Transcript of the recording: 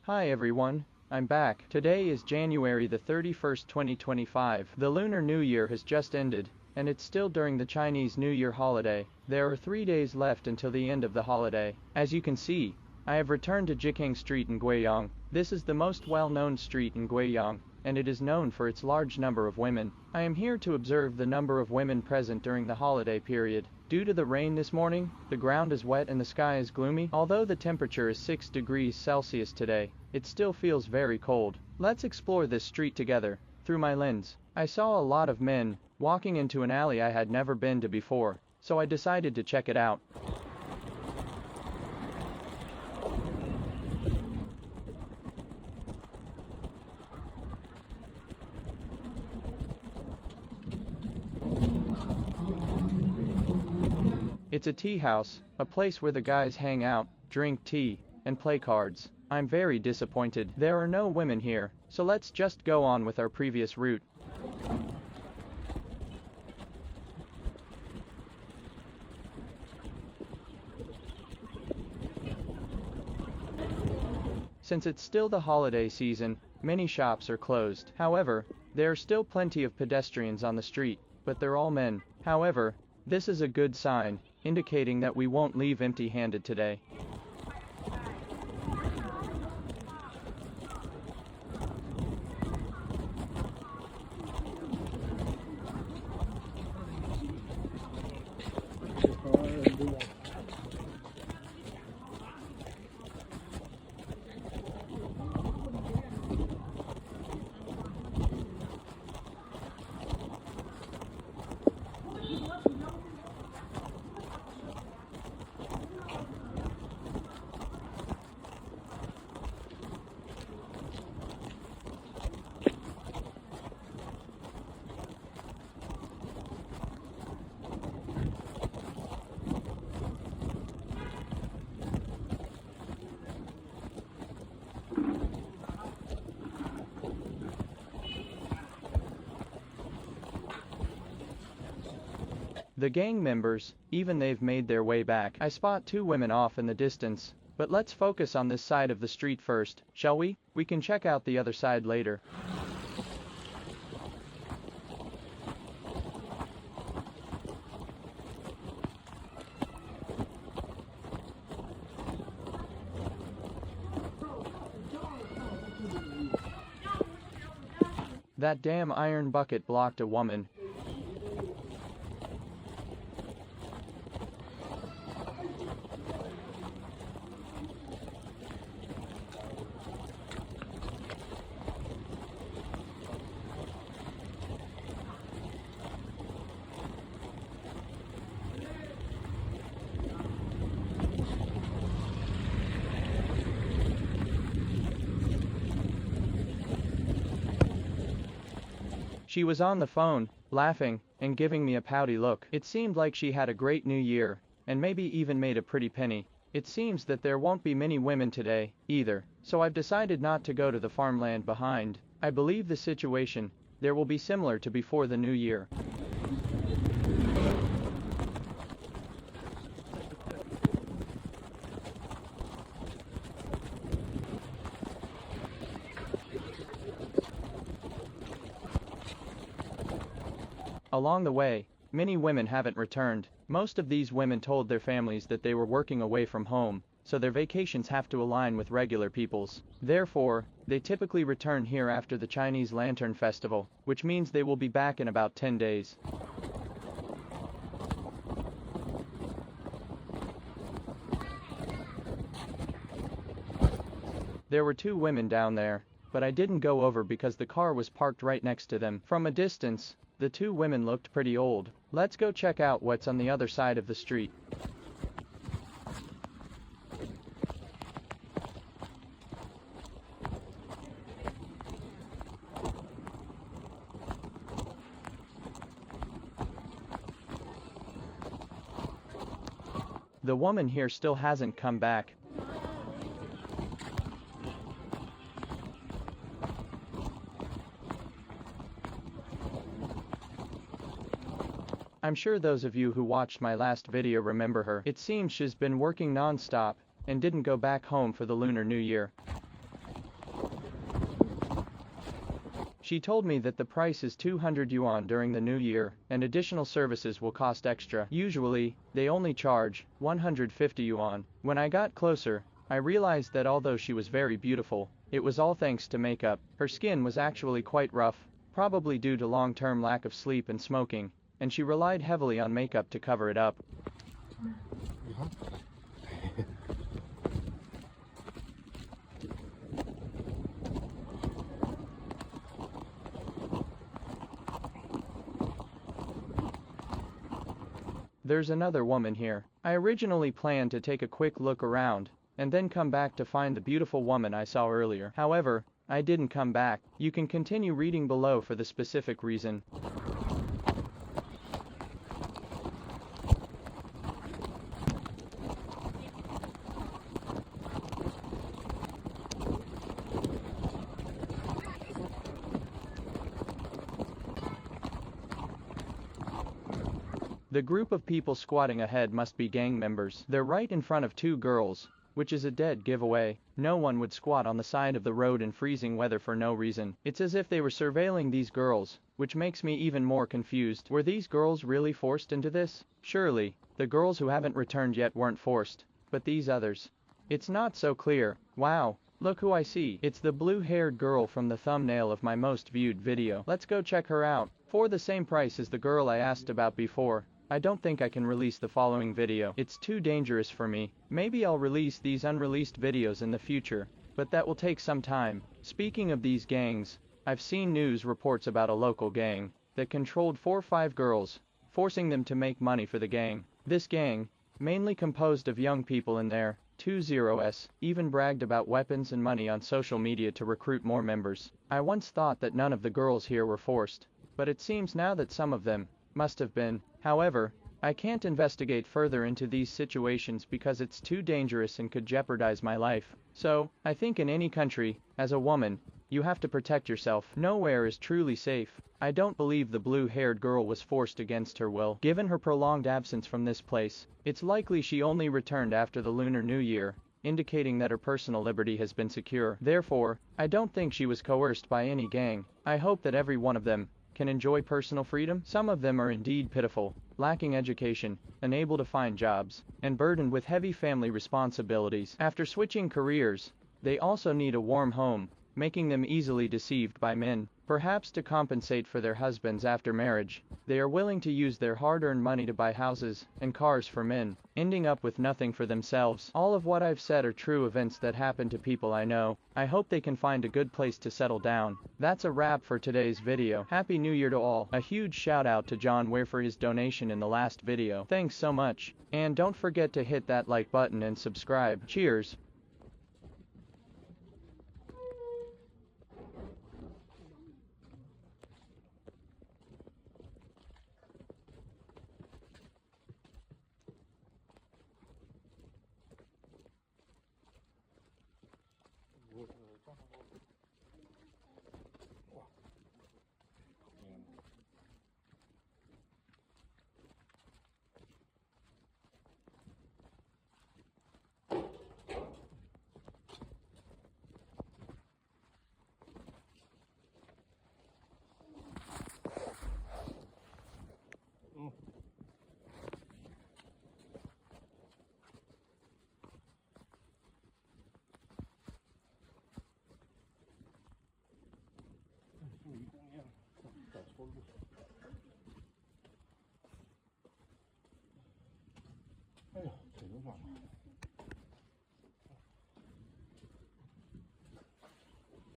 Hi everyone, I'm back. Today is January the 31st, 2025. The Lunar New Year has just ended, and it's still during the Chinese New Year holiday. There are 3 days left until the end of the holiday. As you can see, I have returned to Guiyang Street in Guiyang. This is the most well-known street in Guiyang, and it is known for its large number of women. I am here to observe the number of women present during the holiday period. Due to the rain this morning, the ground is wet and the sky is gloomy. Although the temperature is 6 degrees Celsius today, it still feels very cold. Let's explore this street together. Through my lens, I saw a lot of men walking into an alley I had never been to before, so I decided to check it out. It's a tea house, a place where the guys hang out, drink tea, and play cards. I'm very disappointed. There are no women here, so let's just go on with our previous route. Since it's still the holiday season, many shops are closed. However, there are still plenty of pedestrians on the street, but they're all men. However, this is a good sign, indicating that we won't leave empty-handed today. The gang members, even they've made their way back. I spot 2 women off in the distance, but let's focus on this side of the street first, shall we? We can check out the other side later. That damn iron bucket blocked a woman. She was on the phone, laughing, and giving me a pouty look. It seemed like she had a great new year, and maybe even made a pretty penny. It seems that there won't be many women today, either, so I've decided not to go to the farmland behind. I believe the situation there will be similar to before the new year. Along the way, many women haven't returned. Most of these women told their families that they were working away from home, so their vacations have to align with regular people's. Therefore, they typically return here after the Chinese Lantern Festival, which means they will be back in about 10 days. There were 2 women down there, but I didn't go over because the car was parked right next to them. From a distance, the 2 women looked pretty old. Let's go check out what's on the other side of the street. The woman here still hasn't come back. I'm sure those of you who watched my last video remember her. It seems she's been working non-stop and didn't go back home for the Lunar New Year. She told me that the price is 200 yuan during the new year, and additional services will cost extra. Usually, they only charge 150 yuan. When I got closer, I realized that although she was very beautiful, it was all thanks to makeup. Her skin was actually quite rough, probably due to long-term lack of sleep and smoking, and she relied heavily on makeup to cover it up. There's another woman here. I originally planned to take a quick look around, and then come back to find the beautiful woman I saw earlier. However, I didn't come back. You can continue reading below for the specific reason. The group of people squatting ahead must be gang members. They're right in front of two girls, which is a dead giveaway. No one would squat on the side of the road in freezing weather for no reason. It's as if they were surveilling these girls, which makes me even more confused. Were these girls really forced into this? Surely, the girls who haven't returned yet weren't forced, but these others. It's not so clear. Wow, look who I see. It's the blue-haired girl from the thumbnail of my most viewed video. Let's go check her out. For the same price as the girl I asked about before, I don't think I can release the following video. It's too dangerous for me. Maybe I'll release these unreleased videos in the future, but that will take some time. Speaking of these gangs, I've seen news reports about a local gang that controlled 4 or 5 girls, forcing them to make money for the gang. This gang, mainly composed of young people in their 20s, even bragged about weapons and money on social media to recruit more members. I once thought that none of the girls here were forced, but it seems now that some of them must have been. However, I can't investigate further into these situations because it's too dangerous and could jeopardize my life. So, I think in any country, as a woman, you have to protect yourself. Nowhere is truly safe. I don't believe the blue-haired girl was forced against her will. Given her prolonged absence from this place, it's likely she only returned after the Lunar New Year, indicating that her personal liberty has been secure. Therefore, I don't think she was coerced by any gang. I hope that every one of them can enjoy personal freedom. Some of them are indeed pitiful, lacking education, unable to find jobs, and burdened with heavy family responsibilities. After switching careers, they also need a warm home, making them easily deceived by men. Perhaps to compensate for their husbands after marriage, they are willing to use their hard-earned money to buy houses and cars for men, ending up with nothing for themselves. All of what I've said are true events that happen to people I know. I hope they can find a good place to settle down. That's a wrap for today's video. Happy New Year to all. A huge shout out to John Ware for his donation in the last video. Thanks so much. And don't forget to hit that like button and subscribe. Cheers.哎呦，腿都软了。